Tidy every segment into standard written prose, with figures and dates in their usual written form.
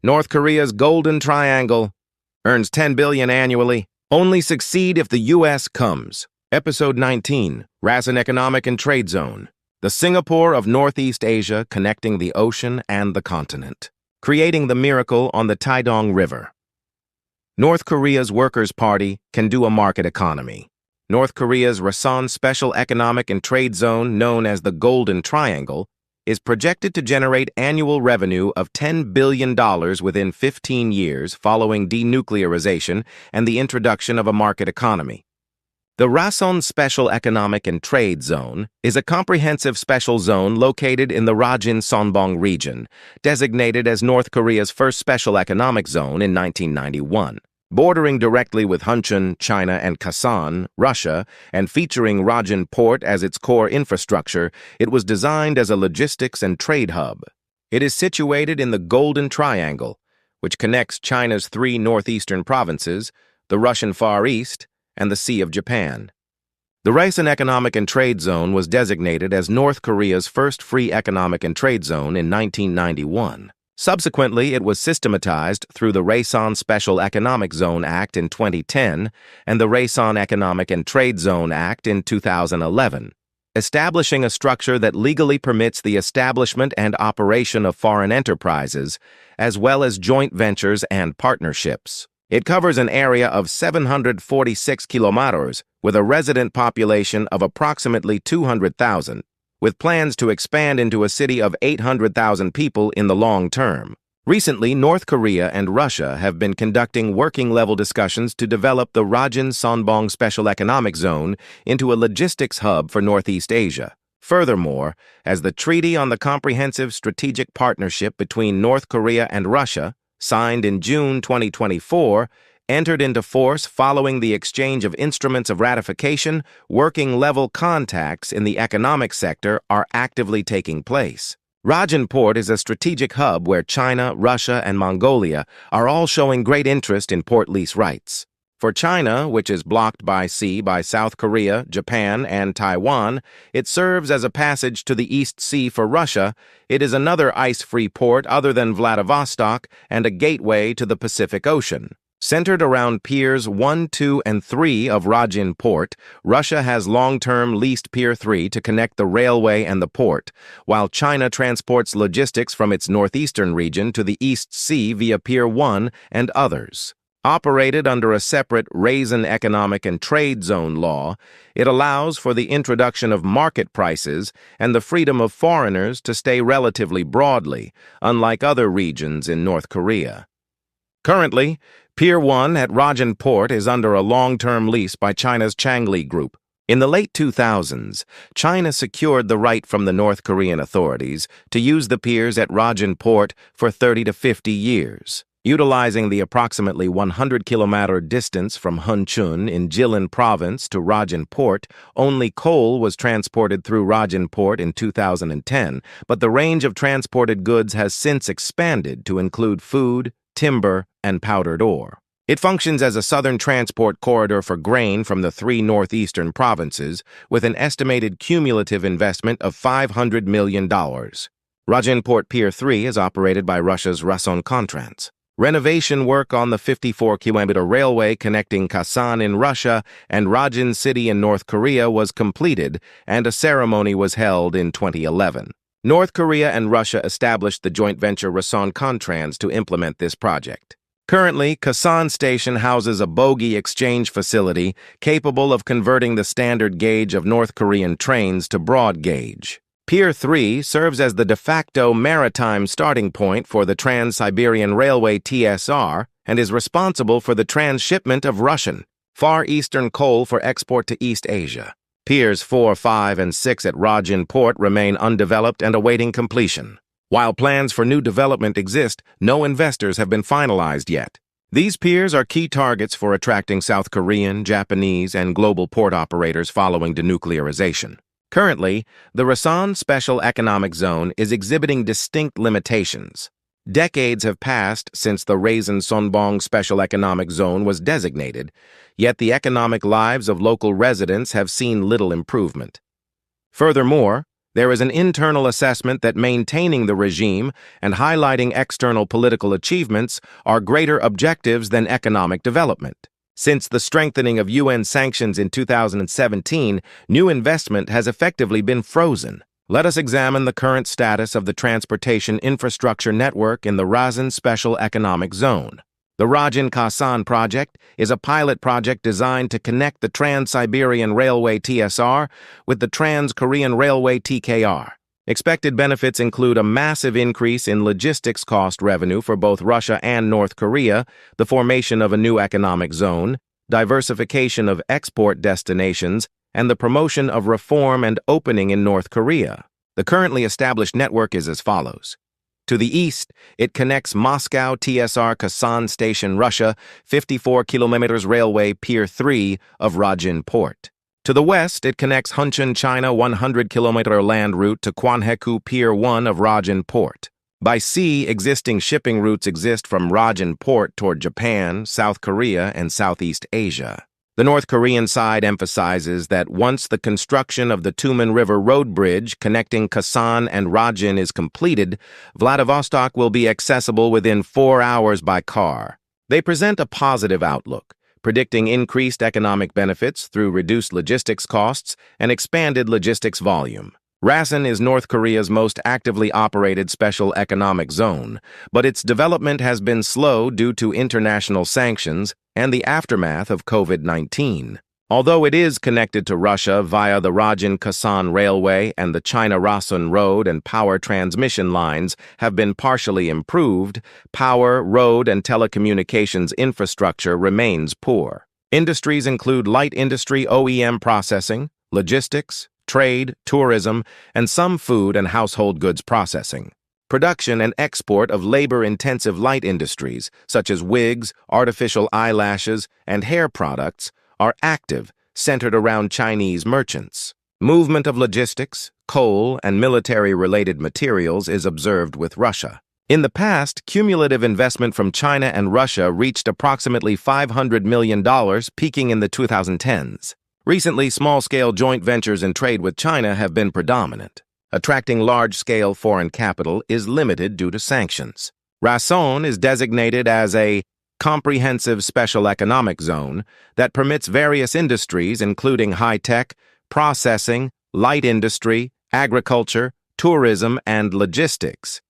North Korea's Golden Triangle earns $10 billion annually. Only succeed if the U.S. comes. Episode 19, Rason Economic and Trade Zone. The Singapore of Northeast Asia connecting the ocean and the continent. Creating the miracle on the Taedong River. North Korea's Workers' Party can do a market economy. North Korea's Rason Special Economic and Trade Zone, known as the Golden Triangle, is projected to generate annual revenue of $10 billion within 15 years following denuclearization and the introduction of a market economy. The Rason Special Economic and Trade Zone is a comprehensive special zone located in the Rajin-Sonbong region, designated as North Korea's first special economic zone in 1991. Bordering directly with Hunchun, China, and Kasan, Russia, and featuring Rajin Port as its core infrastructure, it was designed as a logistics and trade hub. It is situated in the Golden Triangle, which connects China's three northeastern provinces, the Russian Far East, and the Sea of Japan. The Rason Economic and Trade Zone was designated as North Korea's first free economic and trade zone in 1991. Subsequently, it was systematized through the Rason Special Economic Zone Act in 2010 and the Rason Economic and Trade Zone Act in 2011, establishing a structure that legally permits the establishment and operation of foreign enterprises, as well as joint ventures and partnerships. It covers an area of 746 kilometers with a resident population of approximately 200,000. With plans to expand into a city of 800,000 people in the long term. Recently, North Korea and Russia have been conducting working-level discussions to develop the Rajin-Sonbong Special Economic Zone into a logistics hub for Northeast Asia. Furthermore, as the Treaty on the Comprehensive Strategic Partnership between North Korea and Russia, signed in June 2024, entered into force following the exchange of instruments of ratification, working-level contacts in the economic sector are actively taking place. Rajin Port is a strategic hub where China, Russia, and Mongolia are all showing great interest in port lease rights. For China, which is blocked by sea by South Korea, Japan, and Taiwan, it serves as a passage to the East Sea. For Russia, it is another ice-free port other than Vladivostok and a gateway to the Pacific Ocean. Centered around Piers 1, 2, and 3 of Rajin Port, Russia has long-term leased Pier 3 to connect the railway and the port, while China transports logistics from its northeastern region to the East Sea via Pier 1 and others. Operated under a separate Rason Economic and Trade Zone law, it allows for the introduction of market prices and the freedom of foreigners to stay relatively broadly, unlike other regions in North Korea. Currently, Pier 1 at Rajin Port is under a long-term lease by China's Changli Group. In the late 2000s, China secured the right from the North Korean authorities to use the piers at Rajin Port for 30 to 50 years. Utilizing the approximately 100-kilometer distance from Hunchun in Jilin Province to Rajin Port, only coal was transported through Rajin Port in 2010, but the range of transported goods has since expanded to include food, timber, and powdered ore. It functions as a southern transport corridor for grain from the three northeastern provinces, with an estimated cumulative investment of $500 million. Rajin Port Pier 3 is operated by Russia's Rason Contrans. Renovation work on the 54-kilometer railway connecting Kasan in Russia and Rajin City in North Korea was completed, and a ceremony was held in 2011. North Korea and Russia established the joint venture Rason Contrans to implement this project. Currently, Kasan Station houses a bogie exchange facility capable of converting the standard gauge of North Korean trains to broad gauge. Pier 3 serves as the de facto maritime starting point for the Trans-Siberian Railway TSR and is responsible for the transshipment of Russian, Far Eastern coal for export to East Asia. Piers 4, 5, and 6 at Rajin Port remain undeveloped and awaiting completion. While plans for new development exist, no investors have been finalized yet. These piers are key targets for attracting South Korean, Japanese, and global port operators following denuclearization. Currently, the Rason Special Economic Zone is exhibiting distinct limitations. Decades have passed since the Rajin-Sonbong Special Economic Zone was designated, yet the economic lives of local residents have seen little improvement. Furthermore, There is an internal assessment that maintaining the regime and highlighting external political achievements are greater objectives than economic development. Since the strengthening of UN sanctions in 2017, new investment has effectively been frozen. Let us examine the current status of the transportation infrastructure network in the Rason Special Economic Zone. The Rajin-Sonbong project is a pilot project designed to connect the Trans-Siberian Railway TSR with the Trans-Korean Railway TKR. Expected benefits include a massive increase in logistics cost revenue for both Russia and North Korea, the formation of a new economic zone, diversification of export destinations, and the promotion of reform and opening in North Korea. The currently established network is as follows. To the east, it connects Moscow TSR Kasan Station, Russia, 54 kilometers railway Pier 3 of Rajin Port. To the west, it connects Hunchun, China, 100-kilometer land route to Kwanhaeku Pier 1 of Rajin Port. By sea, existing shipping routes exist from Rajin Port toward Japan, South Korea, and Southeast Asia. The North Korean side emphasizes that once the construction of the Tumen River Road Bridge connecting Kasan and Rajin is completed, Vladivostok will be accessible within 4 hours by car. They present a positive outlook, predicting increased economic benefits through reduced logistics costs and expanded logistics volume. Rason is North Korea's most actively operated special economic zone, but its development has been slow due to international sanctions and the aftermath of COVID-19. Although it is connected to Russia via the Rajin-Kasan Railway and the China-Rason road and power transmission lines have been partially improved, power, road, and telecommunications infrastructure remains poor. Industries include light industry OEM processing, logistics, trade, tourism, and some food and household goods processing. Production and export of labor-intensive light industries, such as wigs, artificial eyelashes, and hair products, are active, centered around Chinese merchants. Movement of logistics, coal, and military-related materials is observed with Russia. In the past, cumulative investment from China and Russia reached approximately $500 million, peaking in the 2010s. Recently, small-scale joint ventures in trade with China have been predominant. Attracting large-scale foreign capital is limited due to sanctions. Rason is designated as a comprehensive special economic zone that permits various industries including high-tech, processing, light industry, agriculture, tourism, and logistics.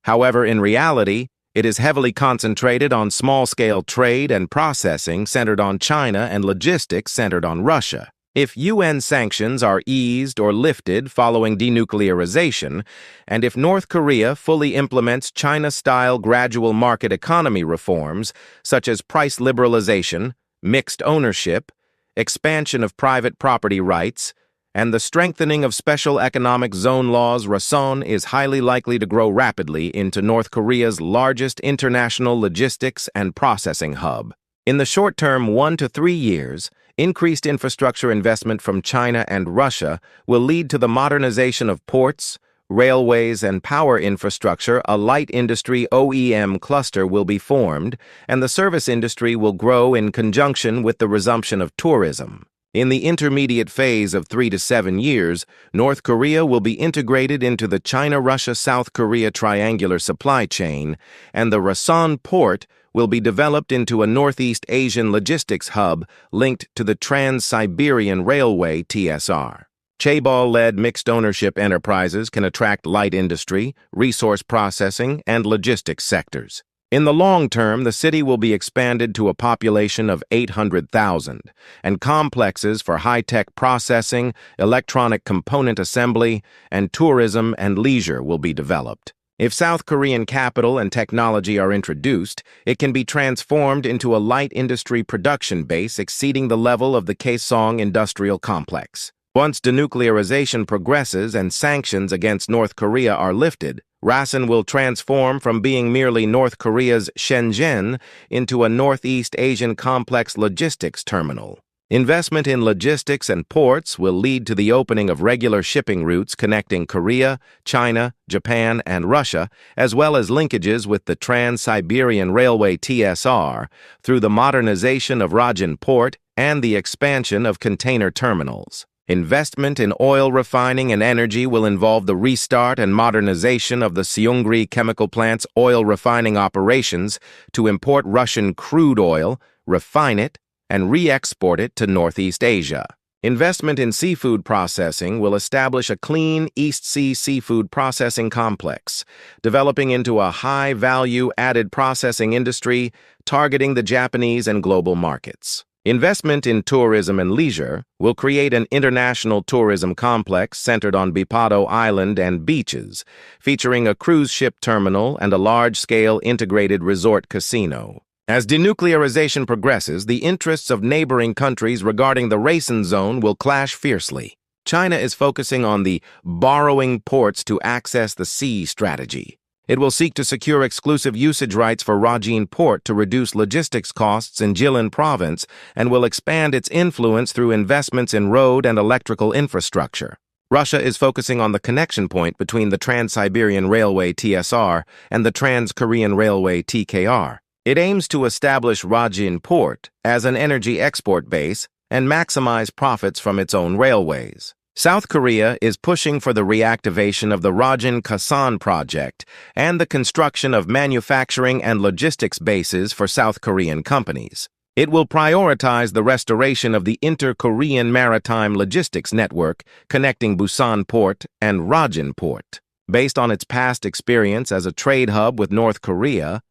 However, in reality, it is heavily concentrated on small-scale trade and processing centered on China and logistics centered on Russia. If UN sanctions are eased or lifted following denuclearization, and if North Korea fully implements China-style gradual market economy reforms, such as price liberalization, mixed ownership, expansion of private property rights, and the strengthening of special economic zone laws, Rason is highly likely to grow rapidly into North Korea's largest international logistics and processing hub. In the short term, 1 to 3 years, increased infrastructure investment from China and Russia will lead to the modernization of ports, railways, and power infrastructure. A light industry OEM cluster will be formed, and the service industry will grow in conjunction with the resumption of tourism. In the intermediate phase of 3 to 7 years, North Korea will be integrated into the China-Russia-South Korea triangular supply chain, and the Rason port will be developed into a Northeast Asian logistics hub linked to the Trans-Siberian Railway TSR. Chaebol-led mixed-ownership enterprises can attract light industry, resource processing, and logistics sectors. In the long term, the city will be expanded to a population of 800,000, and complexes for high-tech processing, electronic component assembly, and tourism and leisure will be developed. If South Korean capital and technology are introduced, it can be transformed into a light industry production base exceeding the level of the Kaesong industrial complex. Once denuclearization progresses and sanctions against North Korea are lifted, Rason will transform from being merely North Korea's Shenzhen into a Northeast Asian complex logistics terminal. Investment in logistics and ports will lead to the opening of regular shipping routes connecting Korea, China, Japan, and Russia, as well as linkages with the Trans-Siberian Railway TSR through the modernization of Rajin Port and the expansion of container terminals. Investment in oil refining and energy will involve the restart and modernization of the Seungri chemical plant's oil refining operations to import Russian crude oil, refine it, and re-export it to Northeast Asia. Investment in seafood processing will establish a clean East Sea seafood processing complex, developing into a high-value added processing industry targeting the Japanese and global markets. Investment in tourism and leisure will create an international tourism complex centered on Bipado Island and beaches, featuring a cruise ship terminal and a large-scale integrated resort casino. As denuclearization progresses, the interests of neighboring countries regarding the Rason zone will clash fiercely. China is focusing on the borrowing ports to access the sea strategy. It will seek to secure exclusive usage rights for Rajin Port to reduce logistics costs in Jilin province and will expand its influence through investments in road and electrical infrastructure. Russia is focusing on the connection point between the Trans-Siberian Railway TSR and the Trans-Korean Railway TKR. It aims to establish Rajin Port as an energy export base and maximize profits from its own railways. South Korea is pushing for the reactivation of the Rajin-Kasan project and the construction of manufacturing and logistics bases for South Korean companies. It will prioritize the restoration of the inter-Korean maritime logistics network connecting Busan Port and Rajin Port. Based on its past experience as a trade hub with North Korea,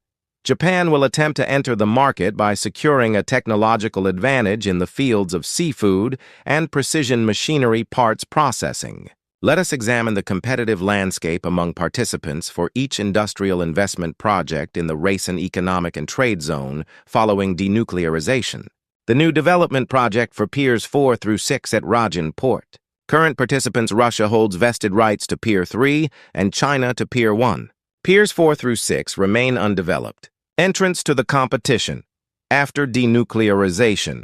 Japan will attempt to enter the market by securing a technological advantage in the fields of seafood and precision machinery parts processing. Let us examine the competitive landscape among participants for each industrial investment project in the Rason Economic and Trade Zone following denuclearization. The new development project for Piers 4 through 6 at Rajin Port. Current participants: Russia holds vested rights to Pier 3 and China to Pier 1. Piers 4 through 6 remain undeveloped. Entrance to the competition. After denuclearization,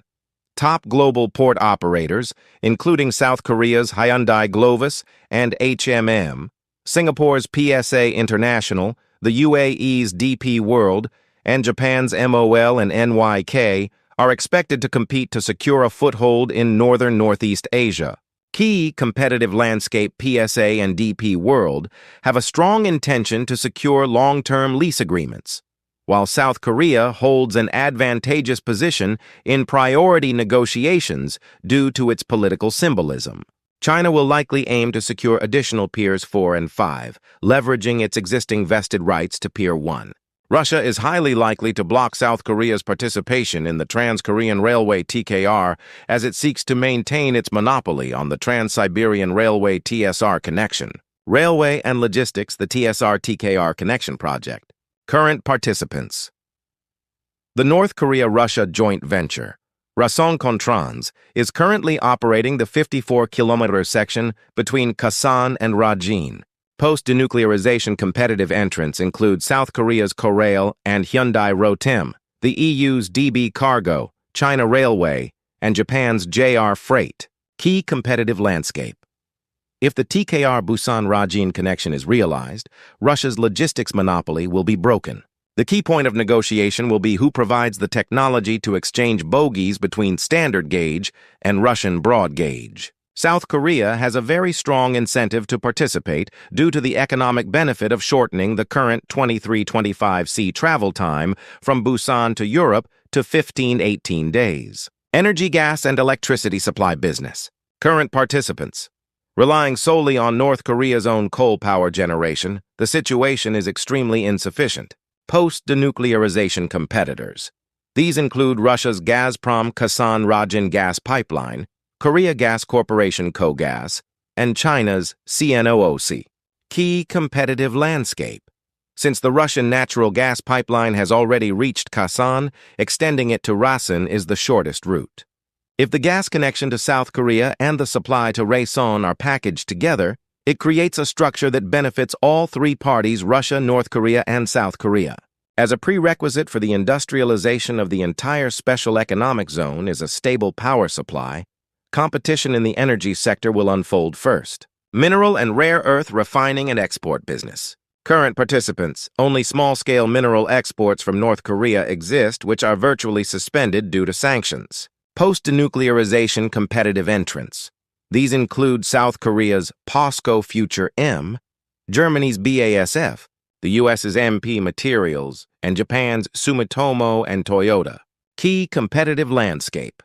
top global port operators, including South Korea's Hyundai Glovis and HMM, Singapore's PSA International, the UAE's DP World, and Japan's MOL and NYK, are expected to compete to secure a foothold in northern Northeast Asia. Key competitive landscape PSA and DP World have a strong intention to secure long-term lease agreements, while South Korea holds an advantageous position in priority negotiations due to its political symbolism. China will likely aim to secure additional Piers 4 and 5, leveraging its existing vested rights to Pier 1. Russia is highly likely to block South Korea's participation in the Trans-Korean Railway TKR as it seeks to maintain its monopoly on the Trans-Siberian Railway TSR connection. Railway and Logistics, the TSR-TKR connection project. Current participants. The North Korea-Russia joint venture, Rason is currently operating the 54-kilometer section between Kasan and Rajin. Post-denuclearization competitive entrants include South Korea's Korail and Hyundai Rotem, the EU's DB Cargo, China Railway, and Japan's JR Freight. Key competitive landscape. If the TKR Busan-Rajin connection is realized, Russia's logistics monopoly will be broken. The key point of negotiation will be who provides the technology to exchange bogies between standard gauge and Russian broad gauge. South Korea has a very strong incentive to participate due to the economic benefit of shortening the current 23-25 sea travel time from Busan to Europe to 15-18 days. Energy, gas, and electricity supply business. Current participants. Relying solely on North Korea's own coal power generation, the situation is extremely insufficient. Post-denuclearization competitors. These include Russia's Gazprom Kasan Rajin gas pipeline, Korea Gas Corporation KOGAS, and China's CNOOC. Key competitive landscape. Since the Russian natural gas pipeline has already reached Kasan, extending it to Rason is the shortest route. If the gas connection to South Korea and the supply to Rason are packaged together, it creates a structure that benefits all three parties, Russia, North Korea, and South Korea. As a prerequisite for the industrialization of the entire special economic zone is a stable power supply, competition in the energy sector will unfold first. Mineral and rare earth refining and export business. Current participants. Only small-scale mineral exports from North Korea exist, which are virtually suspended due to sanctions. Post-denuclearization competitive entrants. These include South Korea's POSCO Future M, Germany's BASF, the U.S.'s MP Materials, and Japan's Sumitomo and Toyota. Key competitive landscape.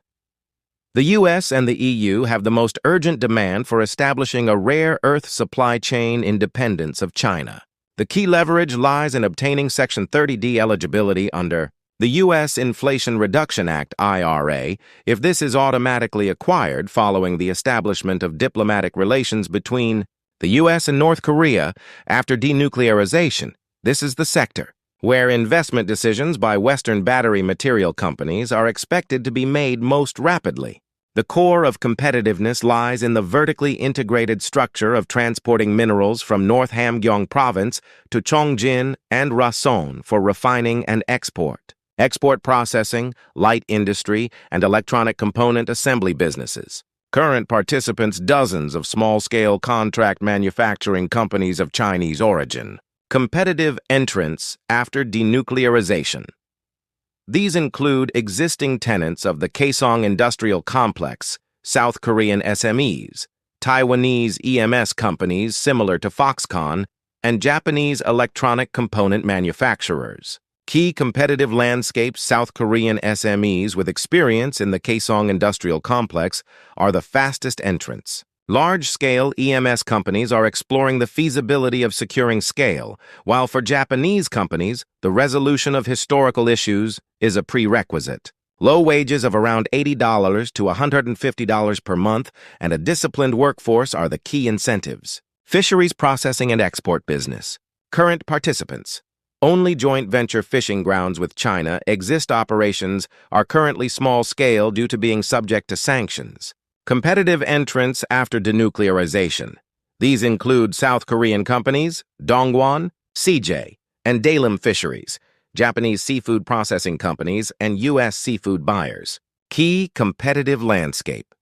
The U.S. and the EU have the most urgent demand for establishing a rare earth supply chain independence of China. The key leverage lies in obtaining Section 30D eligibility under the U.S. Inflation Reduction Act, IRA, if this is automatically acquired following the establishment of diplomatic relations between the U.S. and North Korea after denuclearization. This is the sector where investment decisions by Western battery material companies are expected to be made most rapidly. The core of competitiveness lies in the vertically integrated structure of transporting minerals from North Hamgyong Province to Chongjin and Rason for refining and export. Export processing, light industry, and electronic component assembly businesses. Current participants dozens of small-scale contract manufacturing companies of Chinese origin. Competitive entrants after denuclearization. These include existing tenants of the Kaesong Industrial Complex, South Korean SMEs, Taiwanese EMS companies similar to Foxconn, and Japanese electronic component manufacturers. Key competitive landscapes. South Korean SMEs with experience in the Kaesong Industrial Complex are the fastest entrants. Large-scale EMS companies are exploring the feasibility of securing scale, while for Japanese companies, the resolution of historical issues is a prerequisite. Low wages of around $80 to $150 per month and a disciplined workforce are the key incentives. Fisheries processing and export business. Current participants. Only joint venture fishing grounds with China exist. Operations are currently small-scale due to being subject to sanctions. Competitive entrants after denuclearization. These include South Korean companies, Dongwon, CJ, and Dalim Fisheries, Japanese seafood processing companies, and U.S. seafood buyers. Key competitive landscape.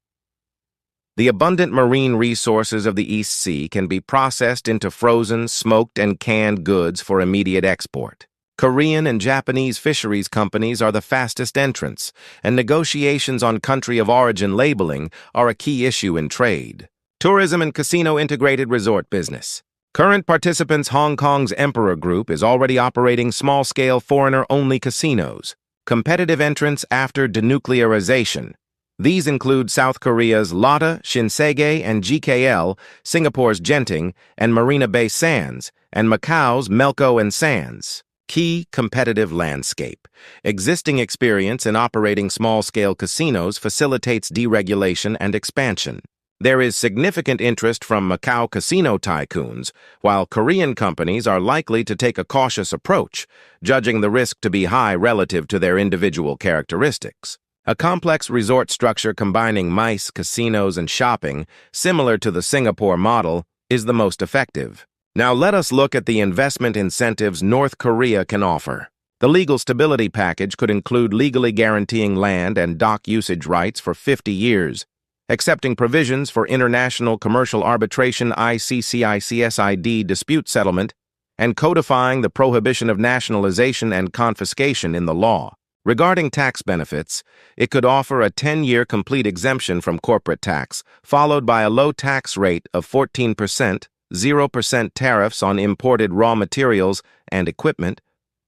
The abundant marine resources of the East Sea can be processed into frozen, smoked, and canned goods for immediate export. Korean and Japanese fisheries companies are the fastest entrants, and negotiations on country of origin labeling are a key issue in trade. Tourism and casino integrated resort business. Current participants. Hong Kong's Emperor Group is already operating small-scale foreigner-only casinos. Competitive entrants after denuclearization. These include South Korea's Lotte, Shinsegae, and GKL, Singapore's Genting, and Marina Bay Sands, and Macau's Melco and Sands. Key competitive landscape. Existing experience in operating small-scale casinos facilitates deregulation and expansion. There is significant interest from Macau casino tycoons, while Korean companies are likely to take a cautious approach, judging the risk to be high relative to their individual characteristics. A complex resort structure combining MICE, casinos, and shopping, similar to the Singapore model, is the most effective. Now let us look at the investment incentives North Korea can offer. The legal stability package could include legally guaranteeing land and dock usage rights for 50 years, accepting provisions for international commercial arbitration ICCICSID dispute settlement, and codifying the prohibition of nationalization and confiscation in the law. Regarding tax benefits, it could offer a 10-year complete exemption from corporate tax, followed by a low tax rate of 14%, 0% tariffs on imported raw materials and equipment,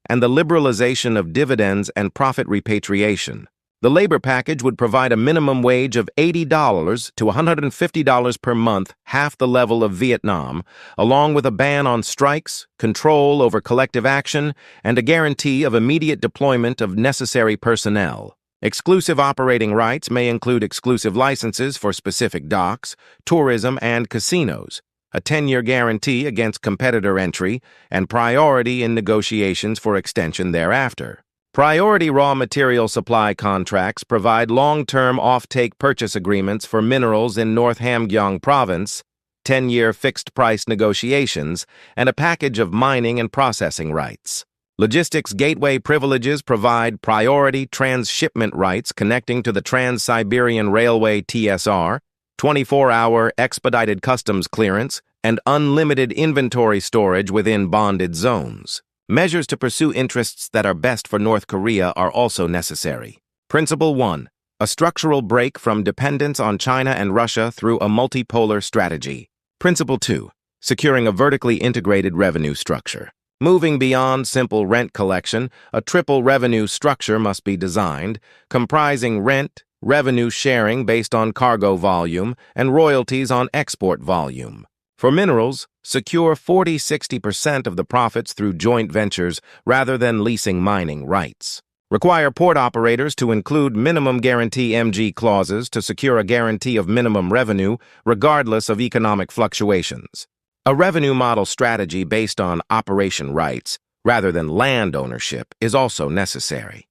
and the liberalization of dividends and profit repatriation. The labor package would provide a minimum wage of $80 to $150 per month, half the level of Vietnam, along with a ban on strikes, control over collective action, and a guarantee of immediate deployment of necessary personnel. Exclusive operating rights may include exclusive licenses for specific docks, tourism, and casinos, a 10-year guarantee against competitor entry, and priority in negotiations for extension thereafter. Priority raw material supply contracts provide long-term off-take purchase agreements for minerals in North Hamgyong Province, 10-year fixed-price negotiations, and a package of mining and processing rights. Logistics gateway privileges provide priority transshipment rights connecting to the Trans-Siberian Railway TSR, 24-hour expedited customs clearance, and unlimited inventory storage within bonded zones. Measures to pursue interests that are best for North Korea are also necessary. Principle 1. A structural break from dependence on China and Russia through a multipolar strategy. Principle 2. Securing a vertically integrated revenue structure. Moving beyond simple rent collection, a triple revenue structure must be designed, comprising rent, revenue sharing based on cargo volume, and royalties on export volume. For minerals, secure 40–60% of the profits through joint ventures rather than leasing mining rights. Require port operators to include minimum guarantee MG clauses to secure a guarantee of minimum revenue regardless of economic fluctuations. A revenue model strategy based on operation rights rather than land ownership is also necessary.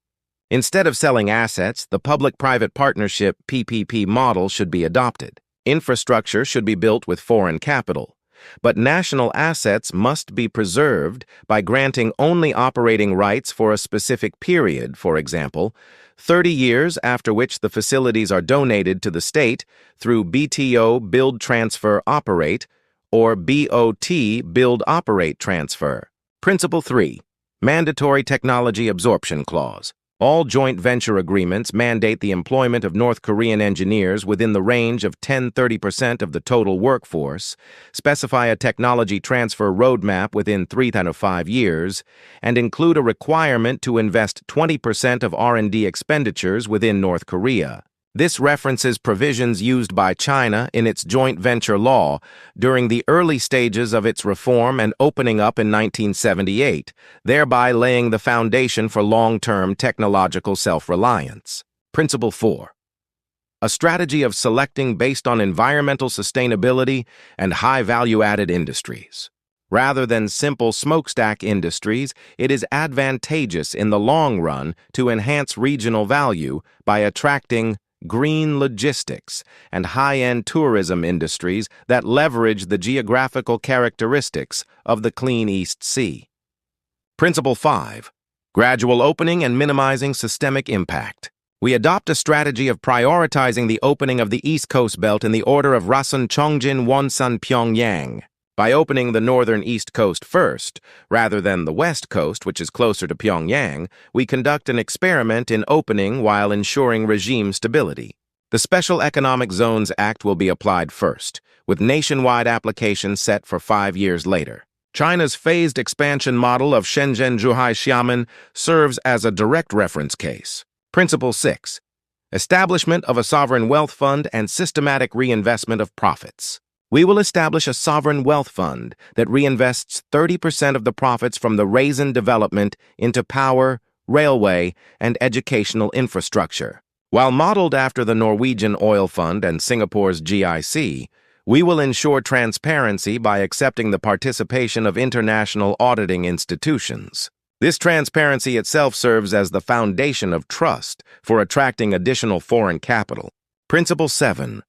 Instead of selling assets, the public-private partnership PPP model should be adopted. Infrastructure should be built with foreign capital, but national assets must be preserved by granting only operating rights for a specific period, for example, 30 years after which the facilities are donated to the state through BTO Build Transfer Operate or BOT Build Operate Transfer. Principle 3. Mandatory Technology Absorption Clause. All joint venture agreements mandate the employment of North Korean engineers within the range of 10–30% of the total workforce, specify a technology transfer roadmap within 3 to 5 years, and include a requirement to invest 20% of R&D expenditures within North Korea. This references provisions used by China in its joint venture law during the early stages of its reform and opening up in 1978, thereby laying the foundation for long-term technological self-reliance. Principle 4. A strategy of selecting based on environmental sustainability and high value-added industries. Rather than simple smokestack industries, it is advantageous in the long run to enhance regional value by attracting green logistics, and high-end tourism industries that leverage the geographical characteristics of the clean East Sea. Principle 5. Gradual opening and minimizing systemic impact. We adopt a strategy of prioritizing the opening of the East Coast Belt in the order of Rason, Chongjin, Wonsan, Pyongyang. By opening the northern East Coast first, rather than the West Coast, which is closer to Pyongyang, we conduct an experiment in opening while ensuring regime stability. The Special Economic Zones Act will be applied first, with nationwide application set for 5 years later. China's phased expansion model of Shenzhen-Zhuhai-Xiamen serves as a direct reference case. Principle 6. Establishment of a sovereign wealth fund and systematic reinvestment of profits. We will establish a sovereign wealth fund that reinvests 30% of the profits from the Rason development into power, railway, and educational infrastructure. While modeled after the Norwegian Oil Fund and Singapore's GIC, we will ensure transparency by accepting the participation of international auditing institutions. This transparency itself serves as the foundation of trust for attracting additional foreign capital. Principle 7.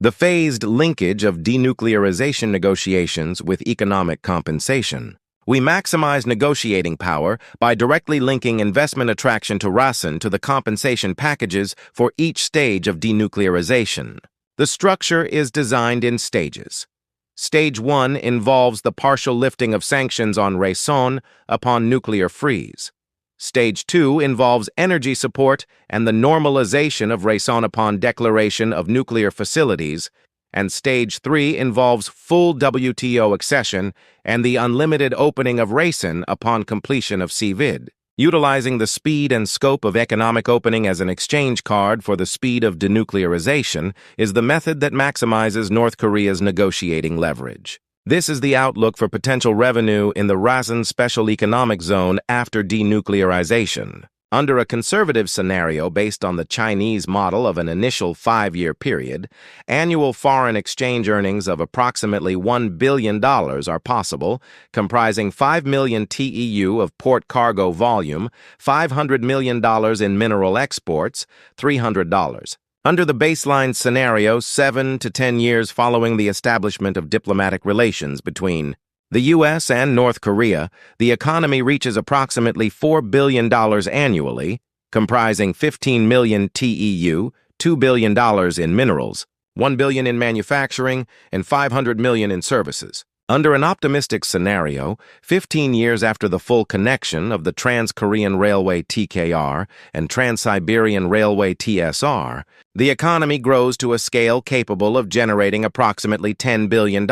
The phased linkage of denuclearization negotiations with economic compensation. We maximize negotiating power by directly linking investment attraction to Rason to the compensation packages for each stage of denuclearization. The structure is designed in stages. Stage 1 involves the partial lifting of sanctions on Rason upon nuclear freeze. Stage 2 involves energy support and the normalization of Rason upon declaration of nuclear facilities, and Stage 3 involves full WTO accession and the unlimited opening of Rason upon completion of CVID. Utilizing the speed and scope of economic opening as an exchange card for the speed of denuclearization is the method that maximizes North Korea's negotiating leverage. This is the outlook for potential revenue in the Rason Special Economic Zone after denuclearization. Under a conservative scenario based on the Chinese model of an initial 5-year period, annual foreign exchange earnings of approximately $1 billion are possible, comprising 5 million TEU of port cargo volume, $500 million in mineral exports, $300. Under the baseline scenario, 7 to 10 years following the establishment of diplomatic relations between the U.S. and North Korea, the economy reaches approximately $4 billion annually, comprising 15 million TEU, $2 billion in minerals, $1 billion in manufacturing, and $500 million in services. Under an optimistic scenario, 15 years after the full connection of the Trans-Korean Railway TKR and Trans-Siberian Railway TSR, the economy grows to a scale capable of generating approximately $10 billion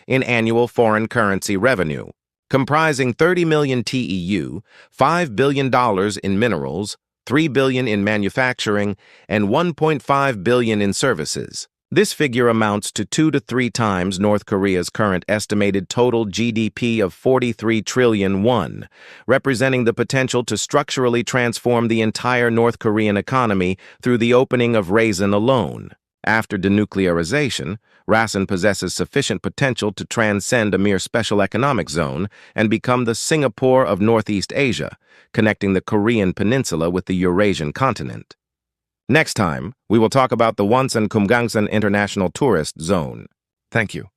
in annual foreign currency revenue, comprising 30 million TEU, $5 billion in minerals, $3 billion in manufacturing, and $1.5 billion in services. This figure amounts to 2 to 3 times North Korea's current estimated total GDP of 43 trillion won, representing the potential to structurally transform the entire North Korean economy through the opening of Rason alone. After denuclearization, Rason possesses sufficient potential to transcend a mere special economic zone and become the Singapore of Northeast Asia, connecting the Korean Peninsula with the Eurasian continent. Next time, we will talk about the Wonsan Kumgangsan International Tourist Zone. Thank you.